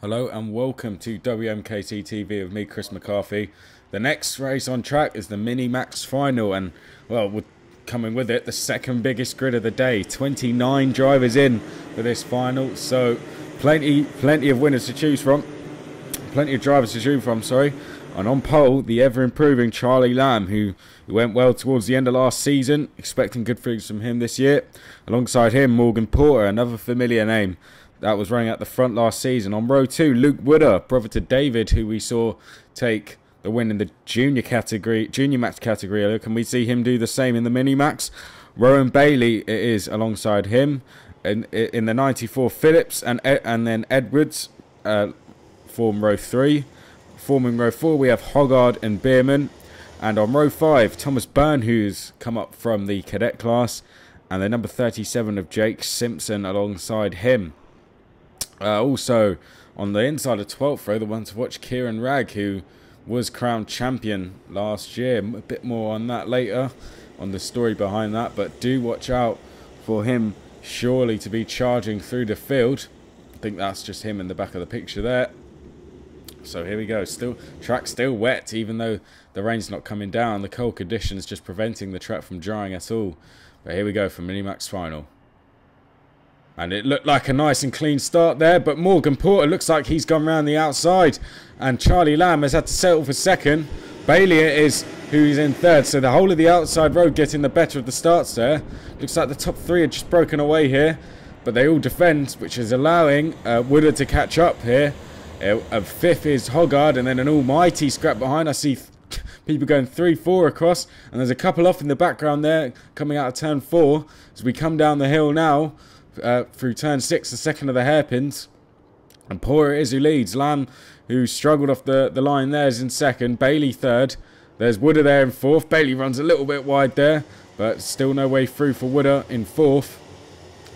Hello and welcome to WMKCTV with me, Chris McCarthy. The next race on track is the Mini Max Final, and well, coming with it, the second biggest grid of the day. 29 drivers in for this final, so plenty of winners to choose from. Plenty of drivers to choose from, sorry. And on pole, the ever-improving Charlie Lamb, who went well towards the end of last season. Expecting good things from him this year. Alongside him, Morgan Porter, another familiar name that was running at the front last season. On row 2, Luke Wooder, brother to David, who we saw take the win in the junior max category. Can we see him do the same in the mini max? Rowan Bailey it is alongside him in the 94 Phillips, and then Edwards form row 3. Forming row 4, we have Hoggard and Bierman. And on row 5, Thomas Byrne, who's come up from the cadet class, and the number 37 of Jake Simpson alongside him. Also, on the inside of 12th row, the one to watch, Kieran Ragg, who was crowned champion last year. A bit more on that later, on the story behind that. But do watch out for him surely to be charging through the field. I think that's just him in the back of the picture there. So here we go. Track still wet, even though the rain's not coming down. The cold conditions just preventing the track from drying at all. But here we go for Mini Max Final. And it looked like a nice and clean start there, but Morgan Porter looks like he's gone round the outside. And Charlie Lamb has had to settle for second. Bailey it is who's in third. So the whole of the outside road getting the better of the starts there. Looks like the top three are just broken away here. But they all defend, which is allowing Woodard to catch up here. Fifth is Hoggard, and then an almighty scrap behind. I see people going 3-4 across, and there's a couple off in the background there coming out of turn 4 as we come down the hill now through turn 6, the second of the hairpins. And Porter is who leads. Lamb, who struggled off the line there, is in second. Bailey third. There's Wooder there in fourth. Bailey runs a little bit wide there, but still no way through for Wooder in fourth.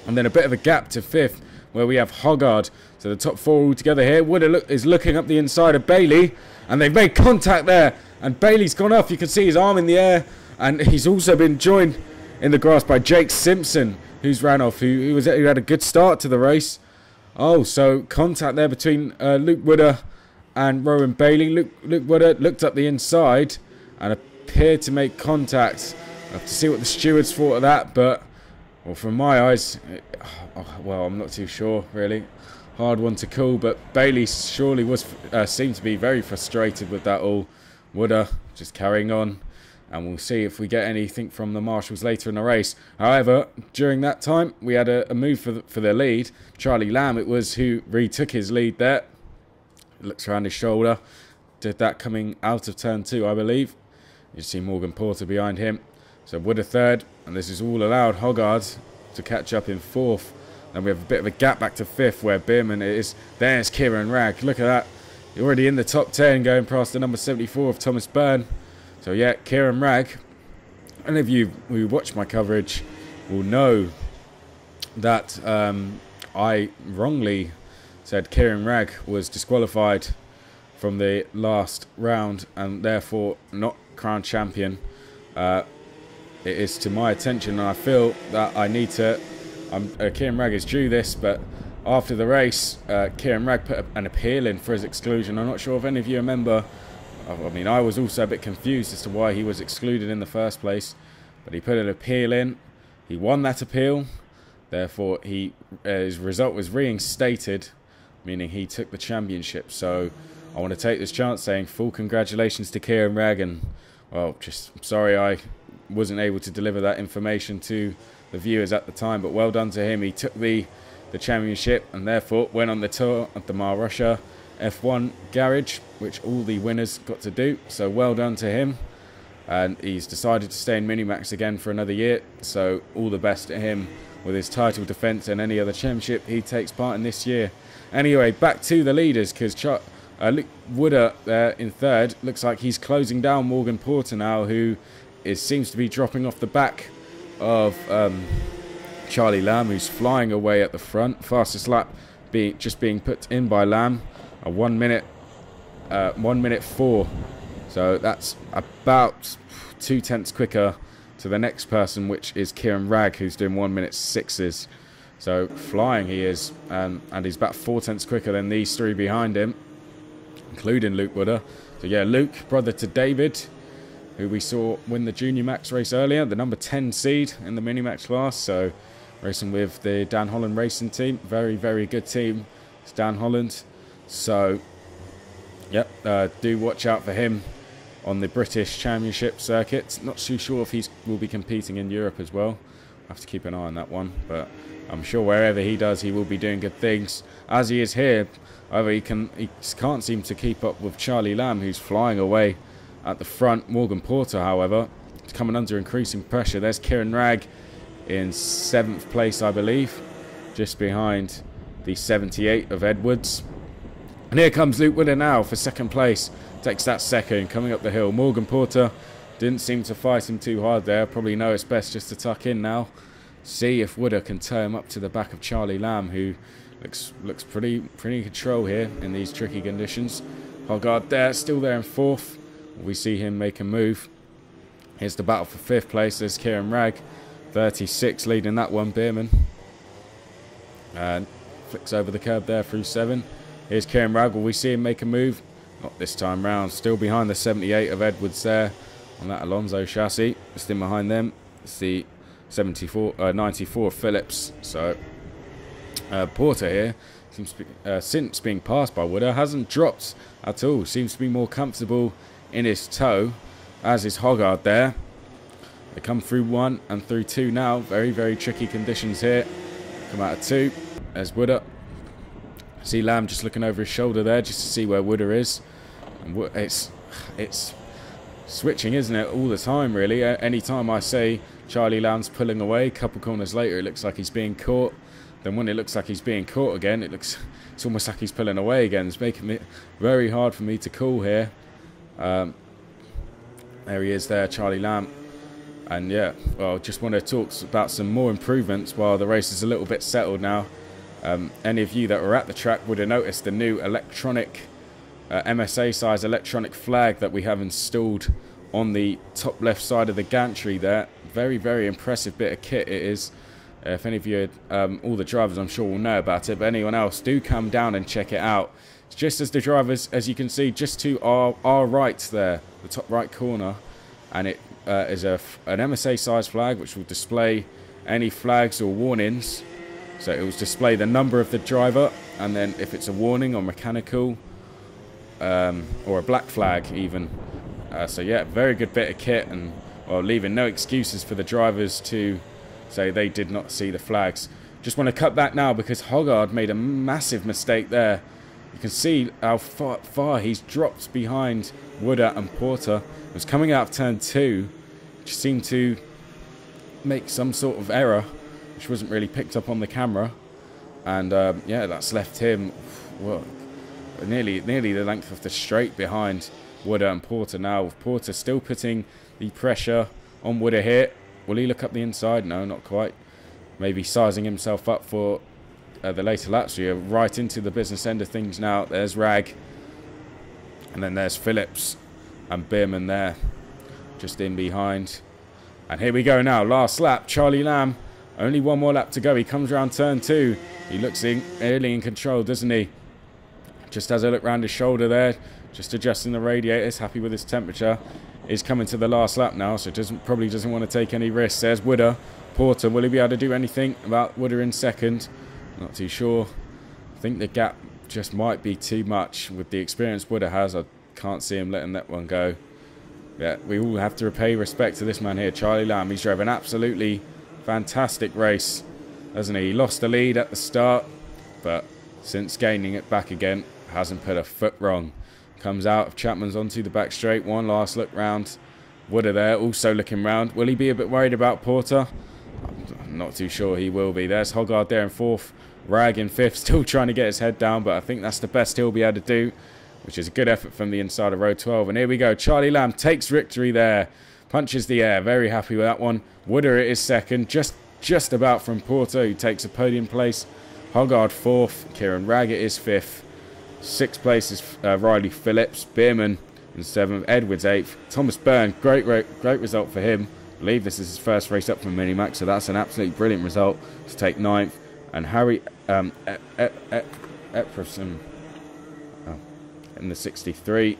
And then a bit of a gap to fifth, where we have Hoggard. So the top four all together here. Wooder is looking up the inside of Bailey, and they've made contact there. And Bailey's gone off. You can see his arm in the air, and he's also been joined in the grass by Jake Simpson, who's ran off, who had a good start to the race. Oh, so contact there between Luke Wooder and Rowan Bailey. Luke Wooder looked up the inside and appeared to make contact. I have to see what the stewards thought of that, but well, from my eyes, well, I'm not too sure, really. Hard one to call, but Bailey surely seemed to be very frustrated with that all. Wooder just carrying on, and we'll see if we get anything from the marshals later in the race. However, during that time, we had a move for the lead. Charlie Lamb, it was who retook his lead there. Looks around his shoulder. Did that coming out of turn 2, I believe. You see Morgan Porter behind him. So Wooder third, and this is all allowed Hoggard to catch up in fourth. Then we have a bit of a gap back to fifth, where Bierman is. There's Kieran Ragg. Look at that. You're already in the top 10, going past the number 74 of Thomas Byrne. So yeah, Kieran Ragg. Any of you who watch my coverage will know that I wrongly said Kieran Ragg was disqualified from the last round and therefore not crowned champion. It is to my attention, and I feel that I need to. Kieran Ragg is due this, but after the race, Kieran Ragg put an appeal in for his exclusion. I'm not sure if any of you remember. I mean, I was also a bit confused as to why he was excluded in the first place, but he put an appeal in. He won that appeal, therefore his result was reinstated, meaning he took the championship. So I want to take this chance saying full congratulations to Kieran Ragg, and well, just sorry I wasn't able to deliver that information to the viewers at the time, but well done to him. He took the championship and therefore went on the tour at the Marussia F1 garage, which all the winners got to do. So well done to him, and he's decided to stay in Minimax again for another year. So all the best to him with his title defence and any other championship he takes part in this year. Anyway, back to the leaders, because Luke Wooder there in third looks like he's closing down Morgan Porter now, who seems to be dropping off the back of Charlie Lamb, who's flying away at the front. Fastest lap just being put in by Lamb, a 1 minute 4. So that's about 2/10 quicker to the next person, which is Kieran Ragg, who's doing 1 minute 6s. So flying he is, and he's about 4 tenths quicker than these three behind him, including Luke Wooder. So yeah, Luke, brother to David, who we saw win the Junior Max race earlier, the number 10 seed in the Mini Max class. So racing with the Dan Holland racing team, very, very good team. It's Dan Holland. So yep, do watch out for him on the British Championship circuit. Not too sure if he will be competing in Europe as well. Have to keep an eye on that one, but I'm sure wherever he does, he will be doing good things, as he is here. However, he can't seem to keep up with Charlie Lamb, who's flying away at the front. Morgan Porter, however, is coming under increasing pressure. There's Kieran Ragg in 7th place, I believe, just behind the 78 of Edwards. And here comes Luke Wooder now for 2nd place. Takes that second, coming up the hill. Morgan Porter didn't seem to fight him too hard there. Probably know it's best just to tuck in now. See if Wooder can tow him up to the back of Charlie Lamb, who looks pretty in control here in these tricky conditions. Hoggard there, still there in 4th. We see him make a move. Here's the battle for 5th place. There's Kieran Ragg, 36, leading that one. Bierman and flicks over the curb there through 7. Here's Kieran Ragg. Will we see him make a move? Not this time round. Still behind the 78 of Edwards there on that Alonso chassis. Just in behind them, it's the 94 of Phillips. So Porter here seems to be, since being passed by Wooder, hasn't dropped at all. Seems to be more comfortable in his toe, as is Hoggard there. They come through 1 and through 2 now. Very, very tricky conditions here. Come out of 2. There's Wooder. See Lamb just looking over his shoulder there just to see where Wooder is. And it's switching, isn't it, all the time, really. Any time I say Charlie Lamb's pulling away, a couple corners later it looks like he's being caught. Then when it looks like he's being caught again, it's almost like he's pulling away again. It's making it very hard for me to call here. There he is there, Charlie Lamb. And yeah, well, just want to talk about some more improvements while the race is a little bit settled now. Any of you that were at the track would have noticed the new electronic MSA size electronic flag that we have installed on the top left side of the gantry there. Very, very impressive bit of kit it is. If any of you, all the drivers I'm sure will know about it, but anyone else, do come down and check it out. It's just as the drivers, as you can see, just to our right there, the top right corner, and it is an MSA size flag which will display any flags or warnings. So it will display the number of the driver, and then if it's a warning or mechanical, or a black flag even. So yeah, very good bit of kit, and well, leaving no excuses for the drivers to say they did not see the flags. Just want to cut back now because Hoggard made a massive mistake there. You can see how far he's dropped behind Wooder and Porter. It was coming out of turn 2, which seemed to make some sort of error, which wasn't really picked up on the camera. And yeah, that's left him, well, nearly the length of the straight behind Wooder and Porter now, with Porter still putting the pressure on Wooder here. Will he look up the inside? No, not quite. Maybe sizing himself up for the later laps. We are right into the business end of things now. There's Ragg, and then there's Phillips and Bierman there, just in behind. And here we go now, last lap. Charlie Lamb, only one more lap to go. He comes around turn 2. He looks early in control, doesn't he? Just has a look round his shoulder there, just adjusting the radiators, happy with his temperature. Is coming to the last lap now, so probably doesn't want to take any risks. There's Wooder. Porter, will he be able to do anything about Wooder in second? Not too sure. I think the gap just might be too much with the experience Wooder has. I can't see him letting that one go. Yeah, we all have to pay respect to this man here, Charlie Lamb. He's drove an absolutely fantastic race, hasn't he? He lost the lead at the start, but since gaining it back again, hasn't put a foot wrong. Comes out of Chapman's onto the back straight. One last look round. Wooder there, also looking round. Will he be a bit worried about Porter? I'm not too sure he will be. There's Hoggard there in 4th. Ragg in 5th, still trying to get his head down, but I think that's the best he'll be able to do, which is a good effort from the inside of row 12. And here we go. Charlie Lamb takes victory there. Punches the air. Very happy with that one. Wooder is second, just about from Porter, who takes a podium place. Hoggard 4th. Kieran Ragg is 5th. 6th place is Riley Phillips. Bierman in 7th. Edwards 8th. Thomas Byrne, great result for him. I believe this is his first race up from Minimax, so that's an absolutely brilliant result to take 9th. and Harry Epperson in the 63.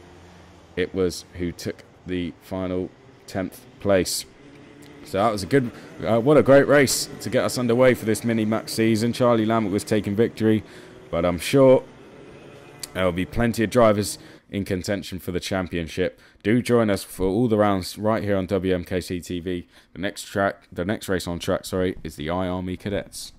It was who took the final 10th place. So that was a good, what a great race to get us underway for this Mini-Max season. Charlie Lambert was taking victory, but I'm sure there will be plenty of drivers in contention for the championship. Do join us for all the rounds right here on WMKCTV. The next race on track, is the I Army Cadets.